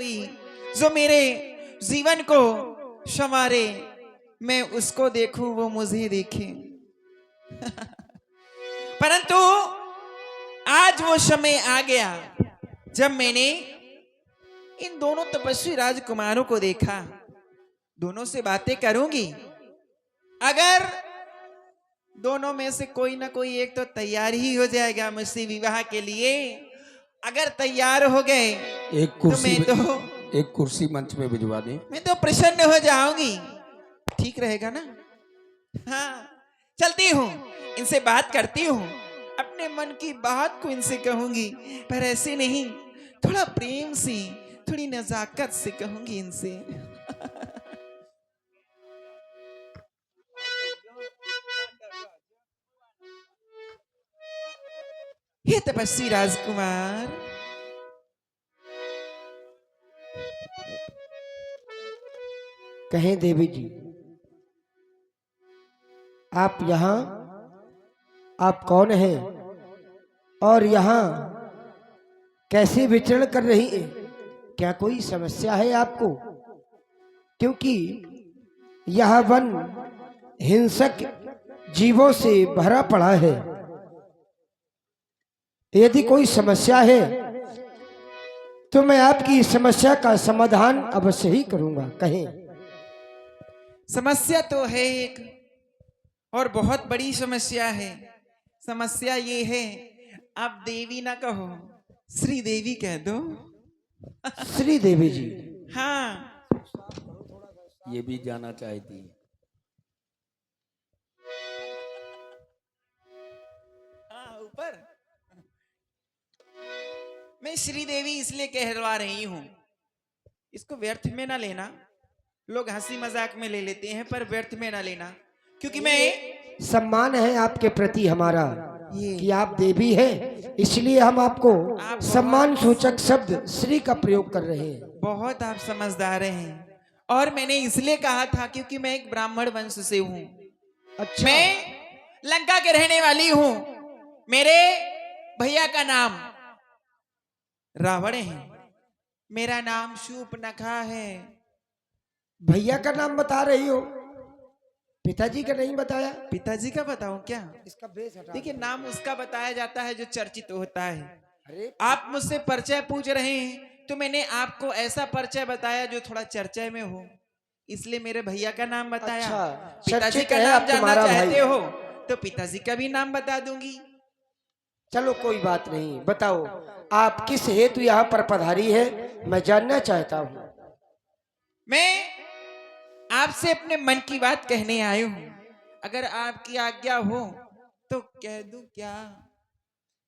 कोई जो मेरे जीवन को संवारे, मैं उसको देखूं वो मुझे देखे। परंतु आज वो समय आ गया जब मैंने इन दोनों तपस्वी राजकुमारों को देखा। दोनों से बातें करूंगी, अगर दोनों में से कोई ना कोई एक तो तैयार ही हो जाएगा मुझसे विवाह के लिए। अगर तैयार हो गए एक कुर्सी मंच में भिजवा दें। मैं तो प्रसन्न हो जाऊंगी। ठीक रहेगा ना? हाँ, चलती हूँ, इनसे बात करती हूँ, अपने मन की बात को इनसे कहूंगी, पर ऐसे नहीं, थोड़ा प्रेम से, थोड़ी नजाकत से कहूंगी इनसे। हे तपस्वी राजकुमार, कहें देवी जी, आप यहाँ, आप कौन हैं और यहाँ कैसे विचरण कर रही हैं? क्या कोई समस्या है आपको? क्योंकि यह वन हिंसक जीवों से भरा पड़ा है। यदि कोई समस्या है तो मैं आपकी समस्या का समाधान अवश्य ही करूंगा। कहें। समस्या तो है एक, और बहुत बड़ी समस्या है। समस्या ये है, आप देवी ना कहो, श्री देवी कह दो। श्री देवी जी। हाँ, ये भी जाना चाहती है। हाँ, ऊपर। मैं श्री देवी इसलिए कहलवा रही हूं, इसको व्यर्थ में ना लेना। लोग हंसी मजाक में ले लेते हैं, पर व्यर्थ में ना लेना, क्योंकि मैं सम्मान है आपके प्रति हमारा ये कि आप देवी हैं, इसलिए हम आपको सम्मान सूचक शब्द श्री का प्रयोग कर रहे हैं। बहुत आप समझदार हैं, और मैंने इसलिए कहा था क्योंकि मैं एक ब्राह्मण वंश से हूं। अच्छा। मैं लंका के रहने वाली हूं। मेरे भैया का नाम रावण है, मेरा नाम शूर्पणखा है। भैया का नाम बता रही हो, पिताजी का नहीं बताया? पिताजी का बताऊं क्या? इसका बेस हटा। देखिए, नाम उसका बताया जाता है जो चर्चित होता है। अरे आप मुझसे परिचय पूछ रहे हैं, तो मैंने आपको ऐसा परिचय बताया जो थोड़ा चर्चा में हो, इसलिए मेरे भैया का नाम बताया। अच्छा, पिताजी चर्चित का है नाम आप जानना तुम्हारा चाहते भाई। हो तो पिताजी का भी नाम बता दूंगी। चलो कोई बात नहीं, बताओ आप किस हेतु यहाँ पर पधारी है, मैं जानना चाहता हूँ। मैं आपसे अपने मन की बात कहने आया हूं, अगर आपकी आज्ञा हो तो कह दूं क्या?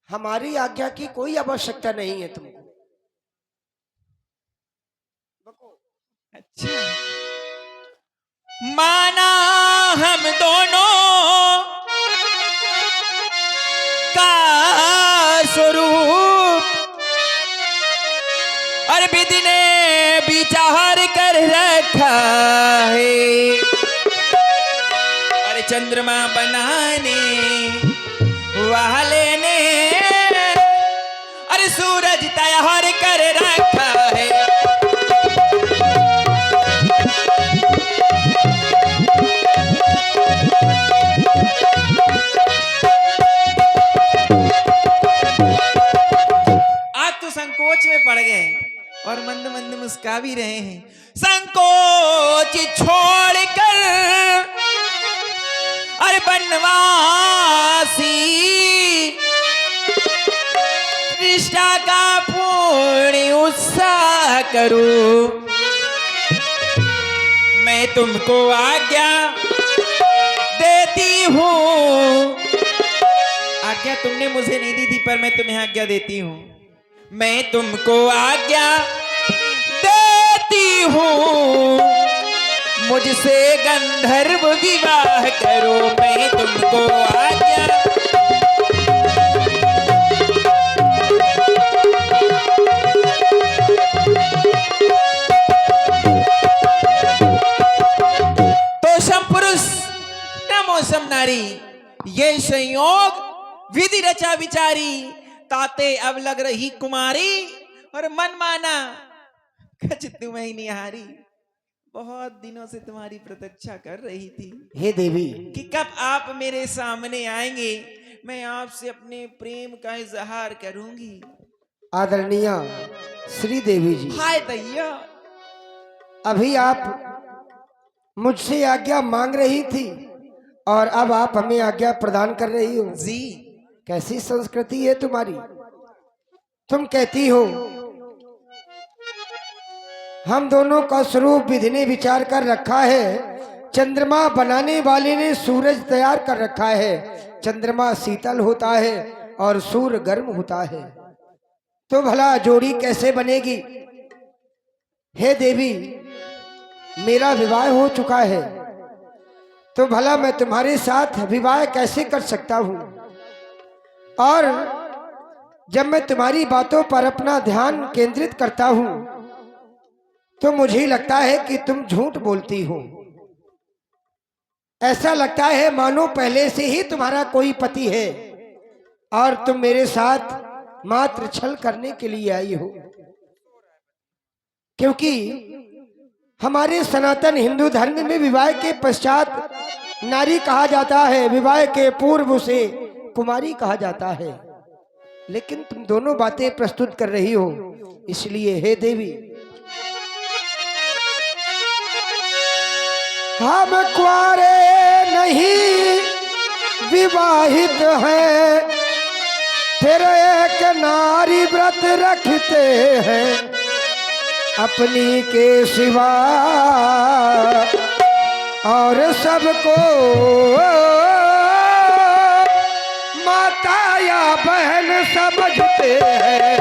हमारी आज्ञा की कोई आवश्यकता नहीं है तुमको। अच्छा, माना हम दोनों का स्वरूप और विधि ने विचार कर रखा है, और चंद्रमा बनाने वाले ने और सूरज तैयार कर रखा है। आज तो संकोच में पड़ गए और मंद मंद मुस्का भी रहे हैं। संकोच छोड़कर अरे बनवासी निष्ठा का पूर्ण उत्साह करूं, मैं तुमको आज्ञा देती हूं। आज्ञा तुमने मुझे नहीं दी थी, पर मैं तुम्हें आज्ञा देती हूं। मैं तुमको आज्ञा देती हूं, मुझसे गंधर्व विवाह करो। मैं तुमको आज्ञा तो सम पुरुष नमो सम नारी, ये संयोग विधि रचा विचारी, ताते अब लग रही कुमारी और मन माना कछ तुम्हें निहारी, बहुत दिनों से तुम्हारी प्रतीक्षा कर रही थी हे देवी, कि कब आप मेरे सामने आएंगे, मैं आपसे अपने प्रेम का इजहार करूंगी। आदरणीय श्री देवी जी, हाय दैया, अभी आप मुझसे आज्ञा मांग रही थी और अब आप हमें आज्ञा प्रदान कर रही हो। जी कैसी संस्कृति है तुम्हारी। तुम कहती हो हम दोनों का स्वरूप विधि ने विचार कर रखा है, चंद्रमा बनाने वाले ने सूरज तैयार कर रखा है। चंद्रमा शीतल होता है और सूर्य गर्म होता है, तो भला जोड़ी कैसे बनेगी। हे देवी, मेरा विवाह हो चुका है, तो भला मैं तुम्हारे साथ विवाह कैसे कर सकता हूँ। और जब मैं तुम्हारी बातों पर अपना ध्यान केंद्रित करता हूँ तो मुझे लगता है कि तुम झूठ बोलती हो। ऐसा लगता है मानो पहले से ही तुम्हारा कोई पति है और तुम मेरे साथ मात्र छल करने के लिए आई हो। क्योंकि हमारे सनातन हिंदू धर्म में विवाह के पश्चात नारी कहा जाता है, विवाह के पूर्व उसे कुमारी कहा जाता है। लेकिन तुम दोनों बातें प्रस्तुत कर रही हो, इसलिए हे देवी, हम कुआरे नहीं विवाहित हैं, फिर एक नारी व्रत रखते हैं अपनी के सिवा, और सबको माता या बहन समझते हैं।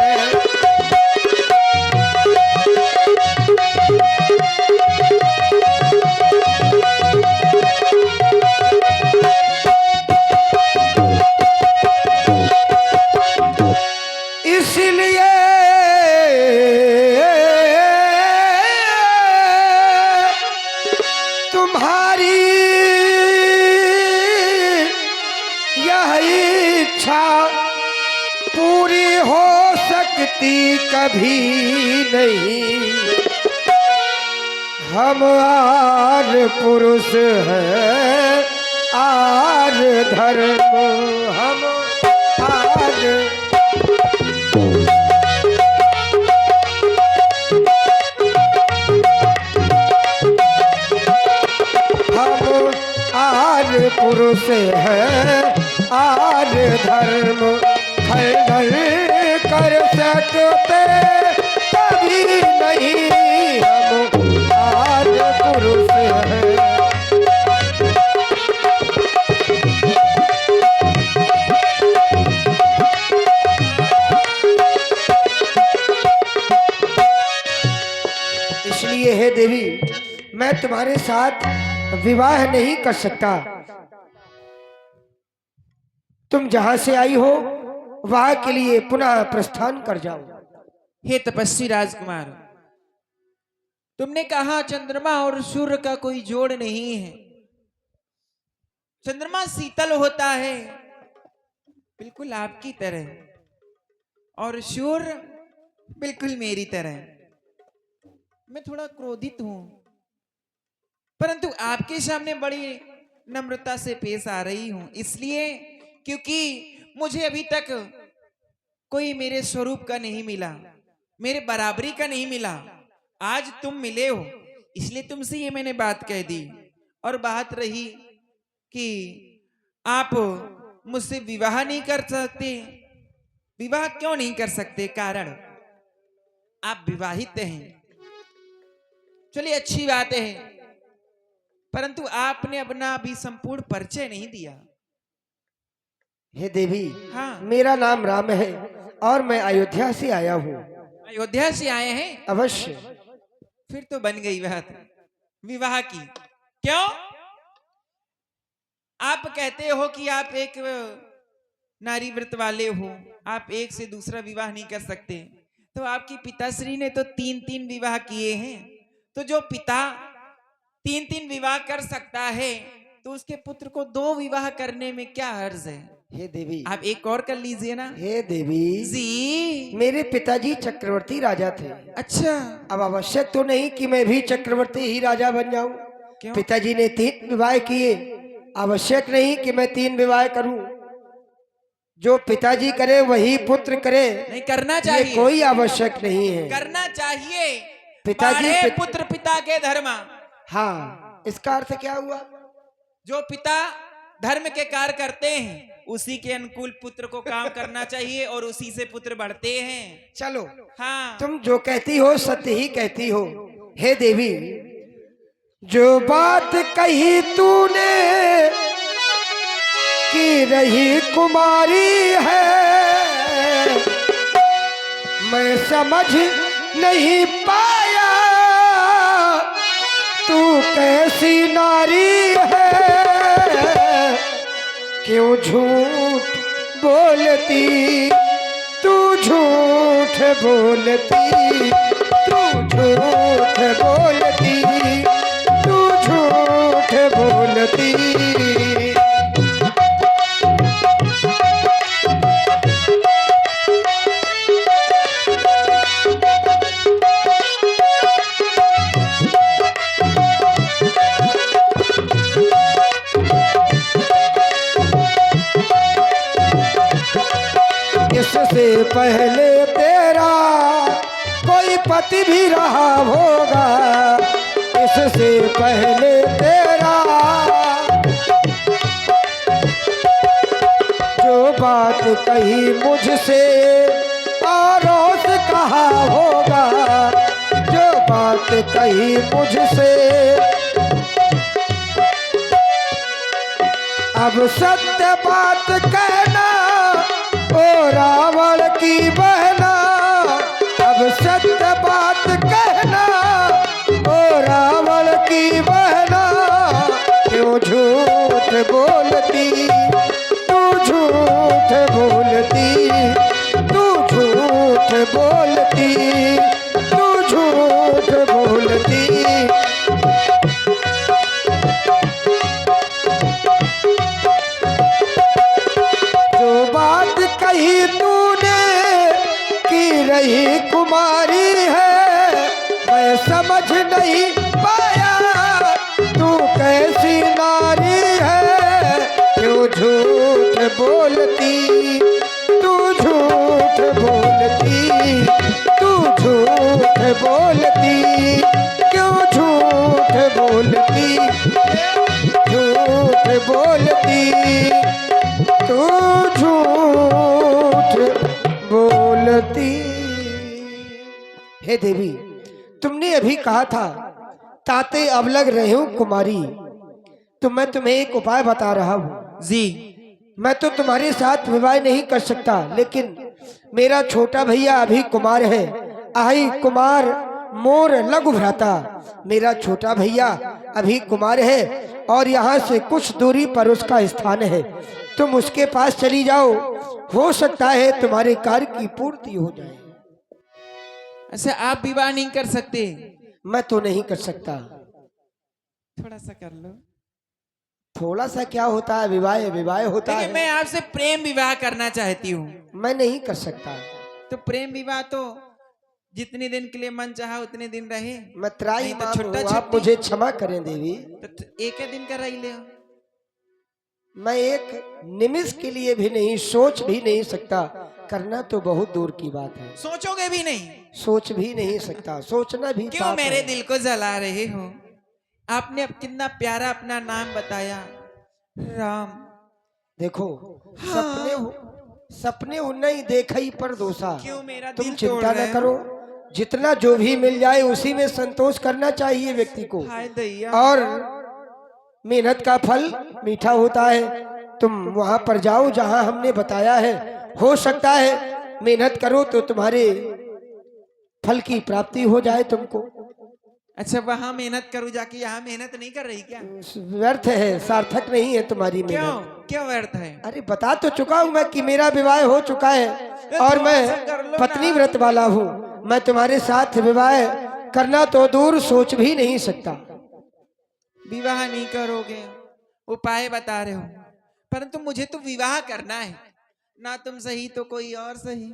इसलिए तुम्हारी यह इच्छा पूरी हो सकती कभी नहीं। हम आर पुरुष हैं, आर धर्म, हम आर पुरुष है, आर धर्म खंडन कर सकते कभी नहीं। हम आर पुरुष है। इसलिए हे देवी, मैं तुम्हारे साथ विवाह नहीं कर सकता। तुम जहां से आई हो वहां के लिए पुनः प्रस्थान कर जाओ। हे तपस्वी राजकुमार, तुमने कहा चंद्रमा और सूर्य का कोई जोड़ नहीं है। चंद्रमा शीतल होता है बिल्कुल आपकी तरह, और सूर्य बिल्कुल मेरी तरह। मैं थोड़ा क्रोधित हूं, परंतु आपके सामने बड़ी नम्रता से पेश आ रही हूं, इसलिए क्योंकि मुझे अभी तक कोई मेरे स्वरूप का नहीं मिला, मेरे बराबरी का नहीं मिला। आज तुम मिले हो, इसलिए तुमसे ये मैंने बात कह दी। और बात रही कि आप मुझसे विवाह नहीं कर सकते, विवाह क्यों नहीं कर सकते? कारण आप विवाहित हैं। चलिए अच्छी बात है, परंतु आपने अपना अभी संपूर्ण परिचय नहीं दिया। हे देवी, हाँ, मेरा नाम राम है और मैं अयोध्या से आया हूँ। अयोध्या से आए हैं? अवश्य। फिर तो बन गई बात विवाह की। क्यों? आप कहते हो कि आप एक नारी व्रत वाले हो, आप एक से दूसरा विवाह नहीं कर सकते। तो आपकी पिताश्री ने तो 3-3 विवाह किए हैं। तो जो पिता 3-3 विवाह कर सकता है, तो उसके पुत्र को 2 विवाह करने में क्या हर्ज है? हे देवी, आप एक और कर लीजिए ना। हे देवी, जी। मेरे पिताजी चक्रवर्ती राजा थे। अच्छा। अब आवश्यक तो नहीं कि मैं भी चक्रवर्ती ही राजा बन जाऊं। क्यों? पिताजी ने 3 विवाह किए, आवश्यक नहीं कि मैं 3 विवाह करूं। जो पिताजी करे वही पुत्र करे, नहीं, करना ये चाहिए। कोई आवश्यक नहीं है। करना चाहिए। पिताजी बाढ़े पुत्र पिता के धर्म। हाँ, इसका अर्थ क्या हुआ? जो पिता धर्म के कार्य करते हैं उसी के अनुकूल पुत्र को काम करना चाहिए और उसी से पुत्र बढ़ते हैं। चलो, हाँ। तुम जो कहती हो सत्य ही कहती हो। हे देवी, जो बात कही तूने कि रही कुमारी है, मैं समझ नहीं पाया तू कैसी नारी है। क्यों झूठ बोलती तू, झूठ बोलती तू, झूठ बोलती तू, झूठ बोलती। इससे पहले तेरा कोई पति भी रहा होगा, इससे पहले तेरा जो बात कही मुझसे आरोस कहा होगा, जो बात कही मुझसे। अब सत्य बात कहना ओ रावण की बहना, अब सत्य बात कहना ओ रावण की बहना। क्यों झूठ बोलती तू, झूठ बोलती तू, झूठ बोलती तू, झूठ बोलती। जो बात कही तूने कि रही कुमारी है, मैं समझ नहीं पाया तू कैसी नारी है। क्यों झूठ बोलती तू, झूठ बोलती तू, झूठ बोलती। क्यों झूठ बोलती, झूठ बोलती तू, झूठ बोलती। हे देवी, तुमने अभी कहा था ताते अब लग रहे हो कुमारी, तो मैं तुम्हें एक उपाय बता रहा हूँ। जी। मैं तो तुम्हारे साथ विवाह नहीं कर सकता, लेकिन मेरा छोटा भैया अभी कुमार है। आई कुमार मोर लघु भ्राता, मेरा छोटा भैया अभी कुमार है और यहाँ से कुछ दूरी पर उसका स्थान है। तुम उसके पास चली जाओ, हो सकता है तुम्हारे कार्य की पूर्ति हो जाए। अच्छा, आप विवाह नहीं कर सकते? मैं तो नहीं कर सकता। थोड़ा सा कर लो। थोड़ा सा क्या होता है? विवाह विवाह होता लेकिन है। मैं आपसे प्रेम विवाह करना चाहती हूँ। मैं नहीं कर सकता। तो प्रेम विवाह तो जितने दिन के लिए मन चाहा उतने दिन रहे। मैं त्राई नहीं तो माँ छुट्टा हूँ, आप छुट्टी। मुझे क्षमा करें देवी। तो एक दिन का रही ले। मैं एक निमिष के लिए भी नहीं, सोच भी नहीं सकता। करना तो बहुत दूर की बात है। सोचोगे भी नहीं? सोच भी नहीं सकता, सोचना भी क्यों पाप मेरे है। दिल को जला रहे हो? आपने अब कितना प्यारा अपना नाम बताया, राम। देखो, हाँ। सपने नहीं देखई पर दोषा। क्यों मेरा तुम दिल चिंता तोड़ न रहे हो? करो, जितना जो भी मिल जाए उसी में संतोष करना चाहिए व्यक्ति को। हाय दैया। और मेहनत का फल मीठा होता है। तुम वहां पर जाओ जहां हमने बताया है। हो सकता है मेहनत करो तो तुम्हारे फल की प्राप्ति हो जाए तुमको। अच्छा, वहां मेहनत करूं, जाके यहाँ मेहनत नहीं कर रही क्या? व्यर्थ है, सार्थक नहीं है तुम्हारी क्यों? मेहनत। क्यों व्यर्थ है? अरे बता तो चुका हूँ मैं कि मेरा विवाह हो चुका है और थोड़ा सा कर मैं लो पत्नी ना। व्रत वाला हूँ। मैं तुम्हारे साथ विवाह करना तो दूर, सोच भी नहीं सकता। विवाह नहीं करोगे, उपाय बता रहे हो। परंतु मुझे तो विवाह करना है, ना तुम सही तो कोई और सही।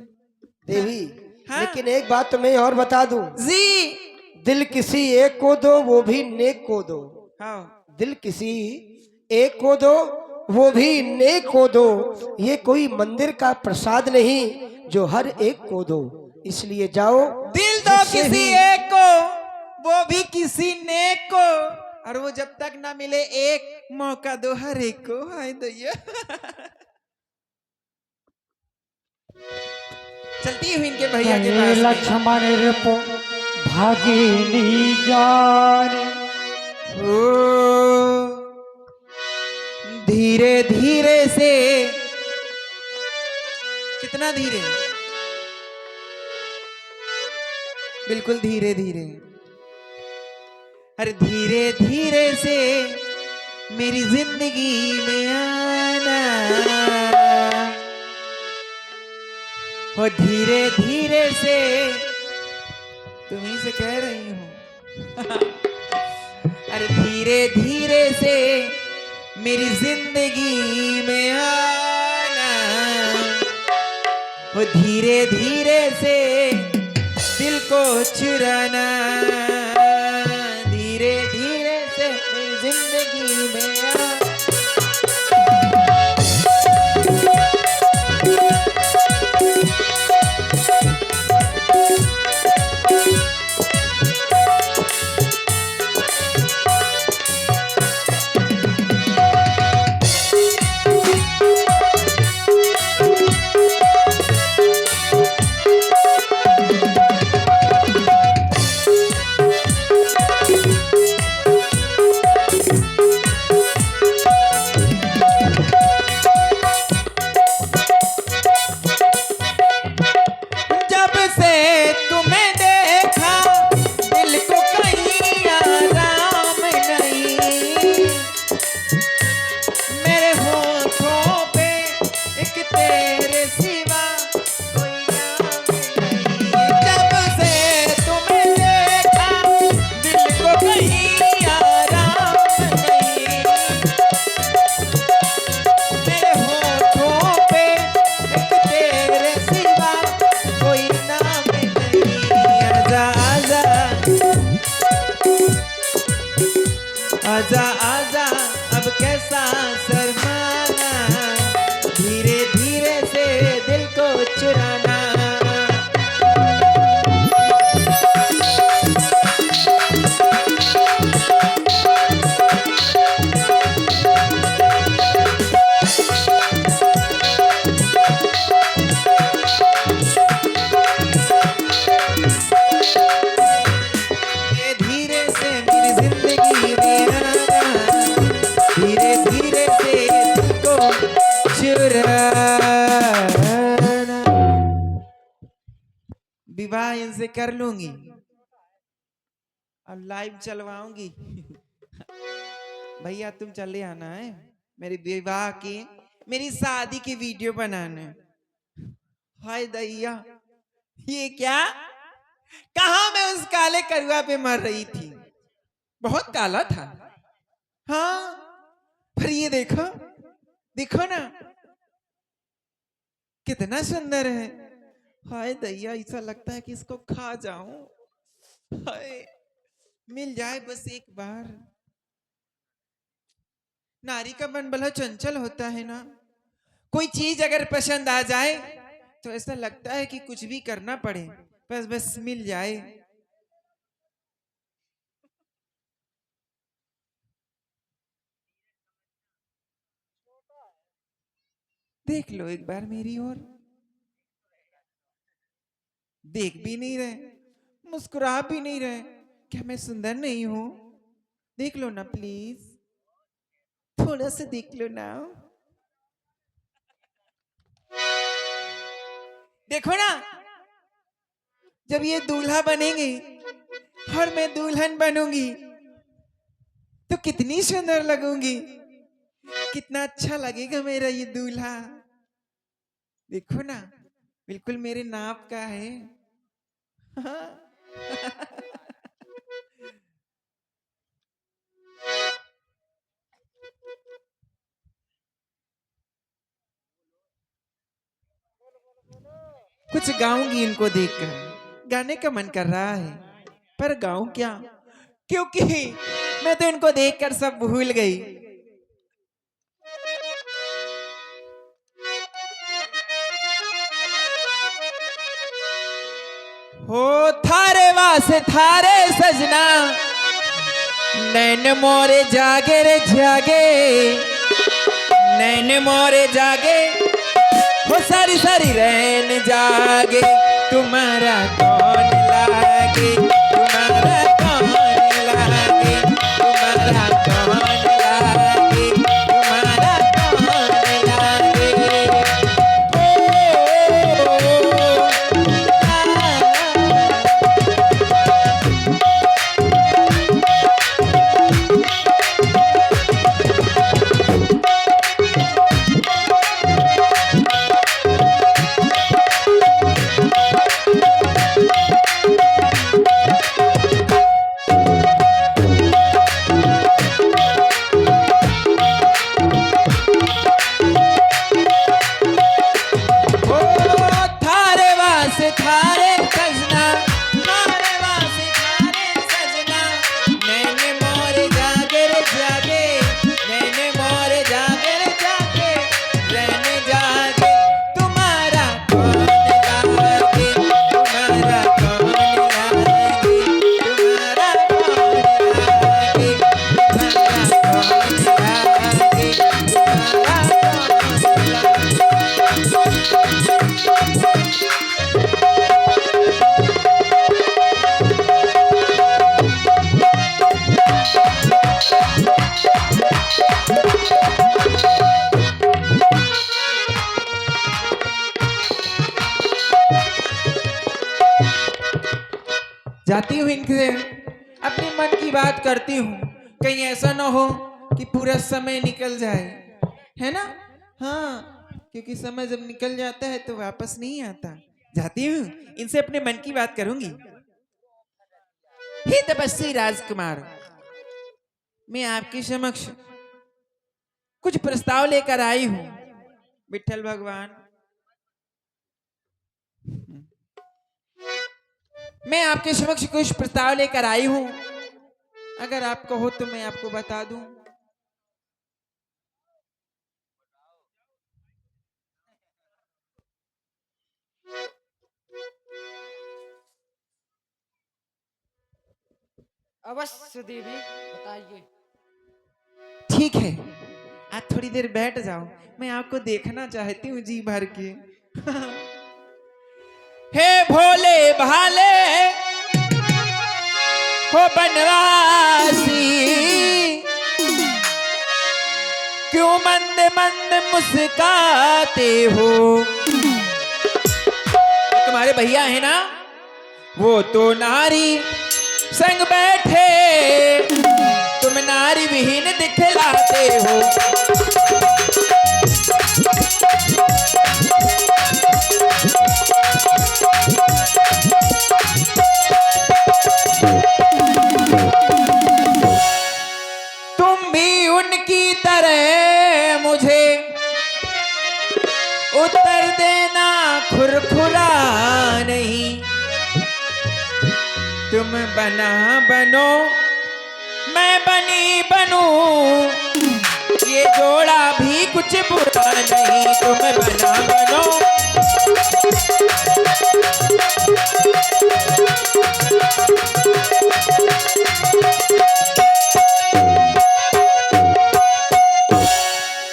देवी, हाँ। लेकिन एक बात तुम्हें और बता दूं, जी। दिल किसी एक को दो वो भी नेक को दो। हाँ। दिल किसी एक को दो वो भी नेक को दो। ये कोई मंदिर का प्रसाद नहीं जो हर एक को दो। इसलिए जाओ, दिल दो जिससे किसी ही एक को, वो भी किसी नेक को, और वो जब तक ना मिले एक मौका दो हर एक को। हाय दैया। चलती हुई इनके भैया के पास में। लक्ष्मण रिपु भागिनी जान। ओ, धीरे धीरे से, कितना धीरे, बिल्कुल धीरे धीरे। अरे धीरे धीरे से मेरी जिंदगी में आना, और धीरे धीरे से तुम्हीं से कह रही हूँ। अरे धीरे धीरे से मेरी जिंदगी में आना, वो धीरे धीरे से दिल को चुराना, धीरे धीरे से मेरी जिंदगी में आना। जब से तुम्हें देखा दिल को कहीं आराम नहीं, मेरे होठों पे एक तेरे सिवा कोई नाम नहीं। जब से तुम्हें देखा दिल को कहीं आराम नहीं, मेरे होठों पे एक तेरे सिवा कोई नाम नहीं। आजा आजा आजा आजा, अब कैसा शर्माना, धीरे धीरे से दिल को चुराना। धीरे धीरे से मेरी जिंदगी में आना, धीरे धीरे से दिल को चुराना। विवाह इनसे कर लूंगी और लाइव चलवाऊंगी। भैया तुम चले आना है, मेरे विवाह की, मेरी शादी की वीडियो बनाने। हाय दैया, ये क्या, कहा मैं उस काले करुआ पे मर रही थी, बहुत काला था। हाँ, पर ये देखो, देखो ना कितना सुंदर है। हाय दैया, ऐसा लगता है कि इसको खा जाऊं। हाय, मिल जाए बस एक बार। नारी का मन बड़ा चंचल होता है ना, कोई चीज अगर पसंद आ जाए तो ऐसा लगता है कि कुछ भी करना पड़े, बस बस मिल जाए। देख लो एक बार मेरी ओर, देख भी नहीं रहे, मुस्कुरा भी नहीं रहे। क्या मैं सुंदर नहीं हूं? देख लो ना प्लीज, थोड़ा सा देख लो ना। देखो ना, जब ये दूल्हा बनेंगे और मैं दुल्हन बनूंगी तो कितनी सुंदर लगूंगी, कितना अच्छा लगेगा मेरा ये दूल्हा। देखो ना, बिल्कुल मेरे नाप का है। हाँ। कुछ गाऊंगी इनको देखकर। गाने का मन कर रहा है पर गाऊं क्या, क्योंकि मैं तो इनको देखकर सब भूल गई। हो थारे वासे थारे सजना, नैन मोरे जागे रे जागे, नैन मोरे जागे, हो सारी सारी रैन जागे। तुम्हारा कौन लागे, तुम्हारा कौन लागे, तुम्हारा कौन लागे, तुम्हारा कौन लागे। जाती हूँ इनसे अपने मन की बात करती हूँ, कहीं ऐसा ना हो कि पूरा समय निकल जाए, है ना। हाँ, क्योंकि समय जब निकल जाता है तो वापस नहीं आता। जाती हूँ इनसे अपने मन की बात करूंगी। हे तपस्वी राजकुमार, मैं आपके समक्ष कुछ प्रस्ताव लेकर आई हूँ। विठल भगवान, मैं आपके समक्ष कुछ प्रस्ताव लेकर आई हूं, अगर आप कहो तो मैं आपको बता दूं। अवश्य देवी, बताइए। ठीक है, आप थोड़ी देर बैठ जाओ, मैं आपको देखना चाहती हूँ जी भर के। हे भोले भाले हो बनवासी, क्यों मंद मंद मुस्काते हो। तुम्हारे भैया है ना, वो तो नारी संग बैठे, तुम नारी विहीन दिखलाते हो। तुम भी उनकी तरह मुझे उत्तर देना खुरखुरा नहीं। तुम बना बनो मैं बनी बनूं, ये जोड़ा भी कुछ बुरा नहीं। तुम बना बनो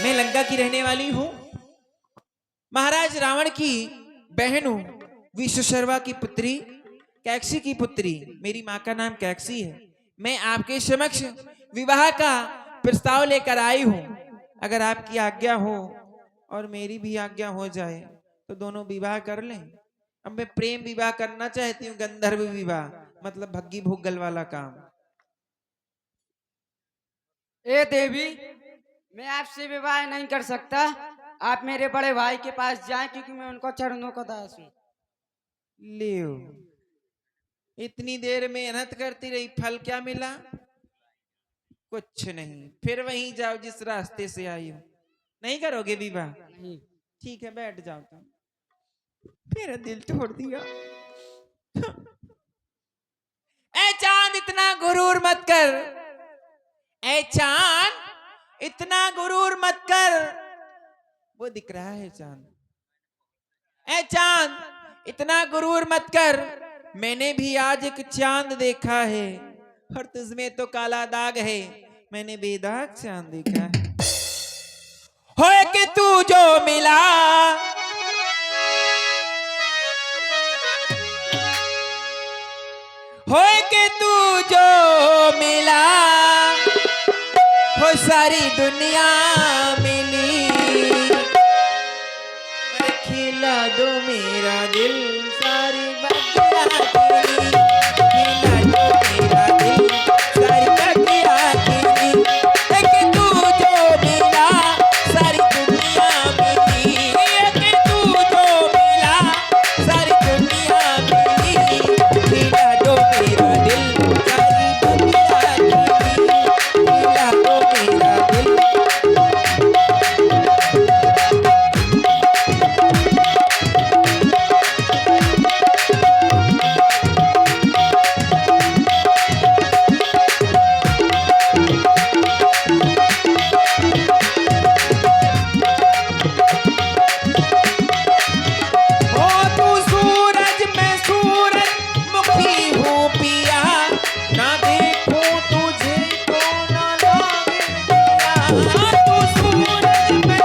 मैं लंका की रहने वाली हूँ, महाराज रावण की बहन हूँ, विश्वशर्मा की पुत्री, कैकसी की पुत्री। मेरी माँ का नाम कैकसी है। मैं आपके समक्ष विवाह का प्रस्ताव लेकर आई हूँ। अगर आपकी आज्ञा हो और मेरी भी आज्ञा हो जाए तो दोनों विवाह कर लें। अब मैं प्रेम विवाह करना चाहती हूँ, गंधर्व विवाह, मतलब भग्गी भोगल वाला काम। ए देवी, मैं आपसे विवाह नहीं कर सकता। आप मेरे बड़े भाई के पास जाएं, क्योंकि मैं उनको चरणों का दास हूँ। लियो, इतनी देर मेहनत करती रही, फल क्या मिला? कुछ नहीं। फिर वहीं जाओ जिस रास्ते से आई हो। नहीं करोगे विवाह? नहीं। ठीक है, बैठ जाओ तुम। मेरा दिल तोड़ दिया। ए चांद इतना गुरूर मत कर, ए चांद इतना गुरूर मत कर। वो दिख रहा है चांद। ए चांद इतना गुरूर मत कर, मैंने भी आज एक चांद देखा है और तुझमें तो काला दाग है, मैंने बेदाग चांद देखा है। होए कि तू जो मिला होए कि तू जो मिला, हो सारी दुनिया मिली। पर खिला दो मेरा दिल सारी बगिया खिली, खिला दो मेरा दिल सारी बगिया खिली। कि तू जो मिला सारी दुनिया मिली, कि तू जो मिला सारी दुनिया मिली। खिला दो मेरा दिल सारी बगिया खिली, खिला दो मेरा दिल। हो तू सूरज मैं सूरज मुखी हूँ पिया, ना देखूं तुझे तो ना लागे दिया। तू सूरज मैं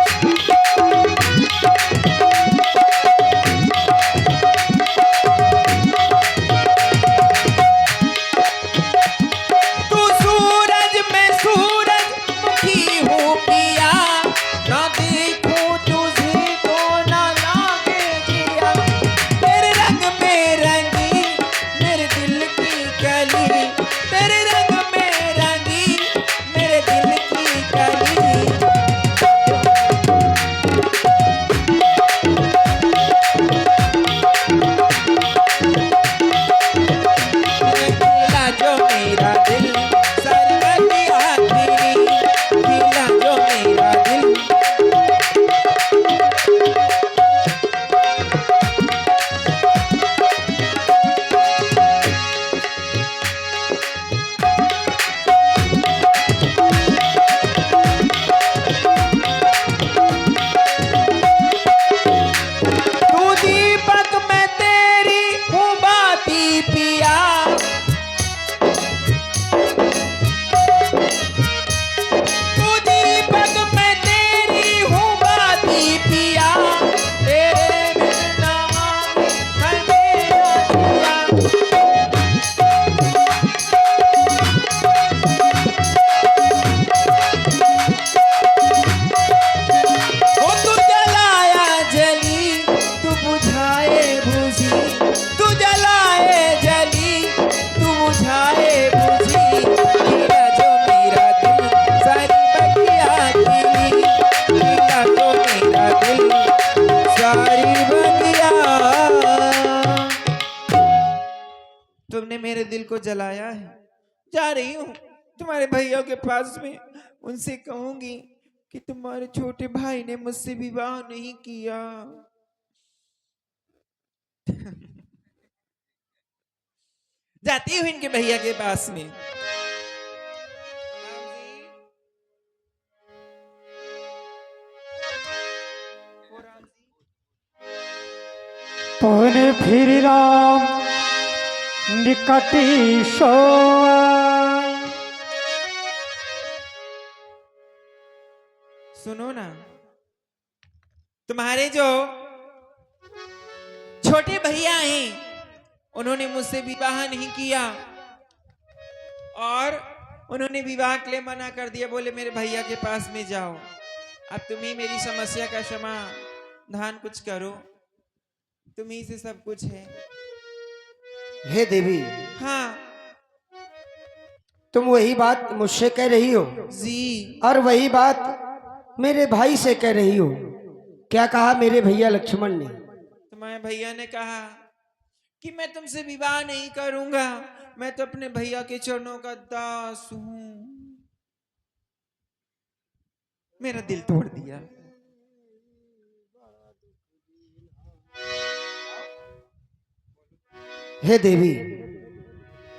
तू सूरज मैं सूरज मुखी हूँ पिया, ना देखूं तुझे तो ना लागे जिया। तेरे रंग में रंगी मेरे दिल की कली, तेरे रंग में रंगी मेरे दिल की कली। खिला जो मेरा दिल सारी बगिया खिली, खिला जो मेरा दिल। तू दीपक मैं तेरी हूँ बाती पिया, तू दीपक मैं तेरी हूँ बाती पिया। तेरे बिना है मेरा जिया। ओ तू जलाया जली तू बुझाए बुझी, तू जलाए जली तू बुझाए बुझी। खिला जो मेरा दिल सारी बगिया खिली, खिला जो मेरा दिल सारी बगिया। तुमने मेरे दिल को जलाया है। जा रही हूँ तुम्हारे भैया के पास में, उनसे कहूंगी कि तुम्हारे छोटे भाई ने मुझसे विवाह नहीं किया। जाती हूँ इनके भैया के पास में। पवन फिर राम निकटी सोई। सुनो ना, तुम्हारे जो छोटे भैया हैं उन्होंने मुझसे विवाह नहीं किया और उन्होंने विवाह के लिए मना कर दिया। बोले मेरे भैया के पास में जाओ, अब तुम ही मेरी समस्या का समाधान कुछ करो, तुम ही से सब कुछ है। हे देवी, हाँ तुम वही बात मुझसे कह रही हो जी। और वही बात मेरे भाई से कह रही हो। क्या कहा मेरे भैया लक्ष्मण ने? तुम्हारे भैया ने कहा कि मैं तुमसे विवाह नहीं करूंगा, मैं तो अपने भैया के चरणों का दास हूं। मेरा दिल तोड़ दिया। हे देवी,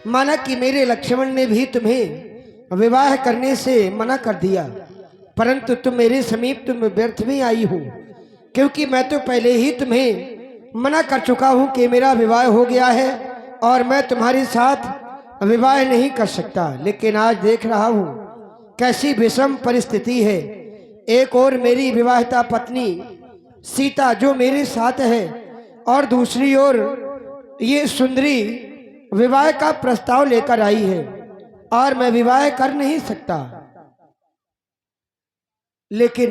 माना कि मेरे लक्ष्मण ने भी तुम्हें विवाह करने से मना कर दिया, परंतु तुम मेरे समीप तुम व्यर्थ में आई हो, क्योंकि मैं तो पहले ही तुम्हें मना कर चुका हूं कि मेरा विवाह हो गया है और मैं तुम्हारे साथ विवाह नहीं कर सकता। लेकिन आज देख रहा हूं कैसी विषम परिस्थिति है। एक और मेरी विवाहिता पत्नी सीता जो मेरे साथ है, और दूसरी ओर ये सुंदरी विवाह का प्रस्ताव लेकर आई है, और मैं विवाह कर नहीं सकता। लेकिन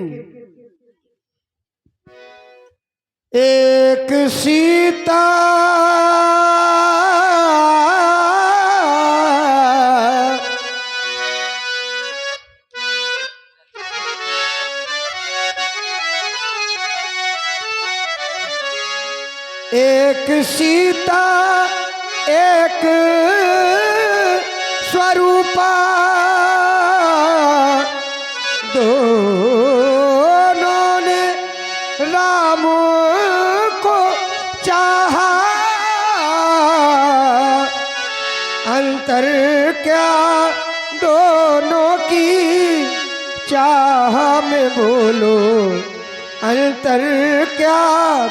एक सीता एक सीता एक स्वरूपा, दोनों ने राम को चाहा, अंतर क्या दोनों की चाह में बोलो, अंतर क्या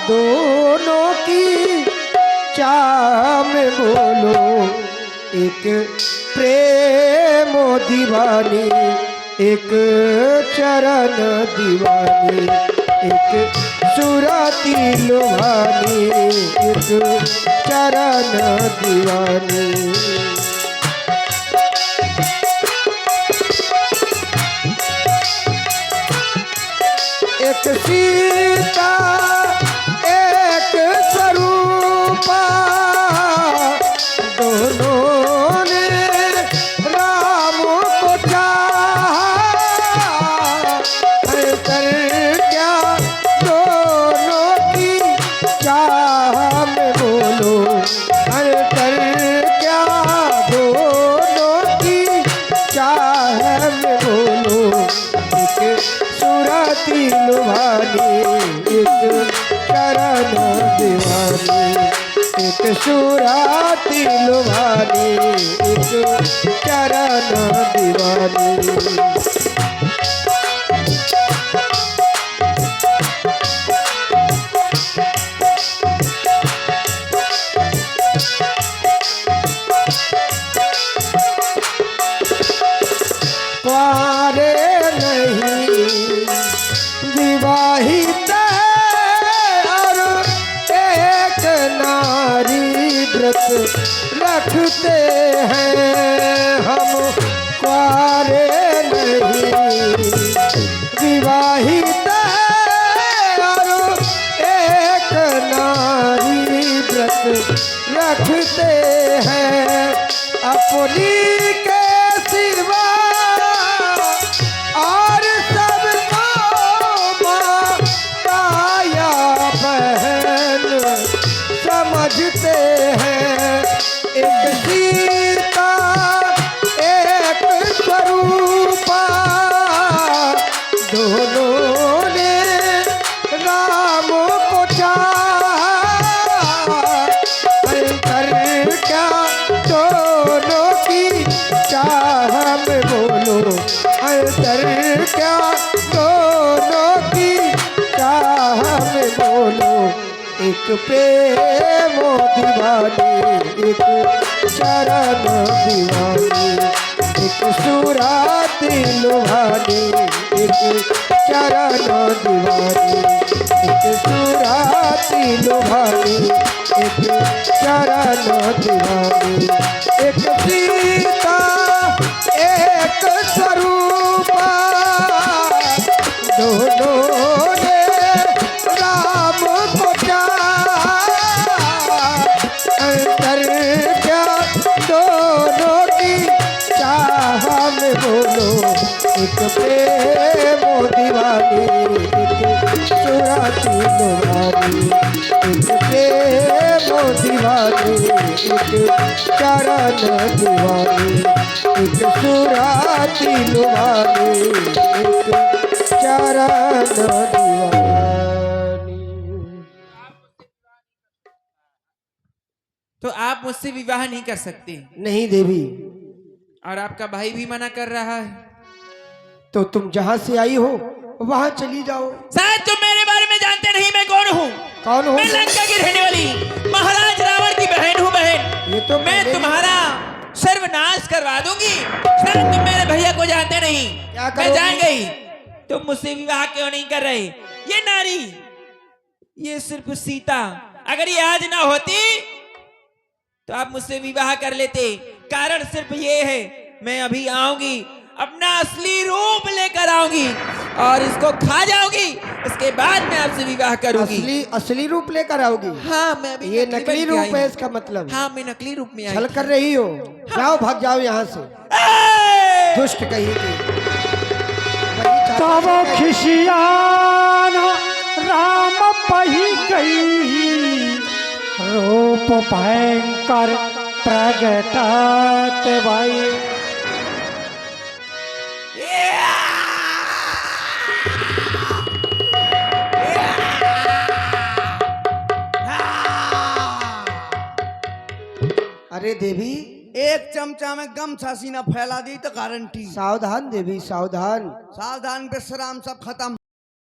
दोनों की चाह में बोलो। एक प्रेम दीवानी, एक चरण दीवानी, एक सुरती लुभानी, एक चरण दीवानी। एक सीता एक स्वरूपा, दोनों ने राम को चाहा, अंतर क्या दोनों की चाह में बोलो, अंतर क्या दोनों की चाह में बोलो। एक सुरती लुभानी, एक चरण दीवानी, एक सुरती लुभानी, एक चरण दीवानी। पारे नहीं विवाहित और एक नारी व्रत रखते हैं हम, पारे नहीं विवाहित और एक नारी व्रत रखते हैं, अपनी के सिवा और सबको माया बहन समझते हैं। एक सीता एक स्वरूपा, दोनों ने राम को चाहा, अंतर क्या दोनों की चाह में बोलो, अंतर क्या दोनों की चाह में बोलो। एक प्रेम दीवानी, एक चरण दीवानी, एक सुरती लुभानी, एक चरण दीवानी, एक सुरती लुभानी, एक चरण दीवानी। एक सीता एक स्वरूपा, दोनों ने राम को चाहा, अंतर क्या दोनों की चाह में बोलो। एक प्रेम दीवानी, एक सुरती लुभानी, एक प्रेम दीवानी, एक चरण दीवानी, एक सुरती लुभानी, एक चरण दीवानी। तो आप मुझसे विवाह नहीं कर सकते, नहीं देवी। और आपका भाई भी मना कर रहा है। तो तुम जहाँ से आई हो वहाँ चली जाओ। शायद तुम मेरे बारे में जानते नहीं मैं कौन हूँ। कौन हो? मैं लंका की रहने वाली महाराज रावण की बहन हूँ। बहन, ये तो मैं पहले तुम्हारा सर्वनाश करवा दूंगी। शायद तुम मेरे भैया को जानते नहीं। क्या मैं करोगी? जान गई तुम मुझसे विवाह क्यों नहीं कर रहे। ये नारी, ये सिर्फ सीता, अगर ये आज ना होती तो आप मुझसे विवाह कर लेते। कारण सिर्फ ये है, मैं अभी आऊंगी, अपना असली रूप लेकर आऊंगी और इसको खा जाऊंगी। इसके बाद मैं आपसे विवाह करूंगी। असली रूप लेकर आओगी? हाँ, मैं अभी ये नकली बन के रूप आई है हूँ। इसका मतलब? हाँ, मैं नकली रूप में आई छल थी। कर रही हो? जाओ, भाग जाओ यहाँ से, ए! दुष्ट कहीं की। तब खिसियान राम पही गई, रूप भयंकर प्रगटत भई। अरे देवी, एक चमचा में गम छासी ना फैला दी तो गारंटी। सावधान देवी, सावधान। सावधान, विश्राम सब खत्म।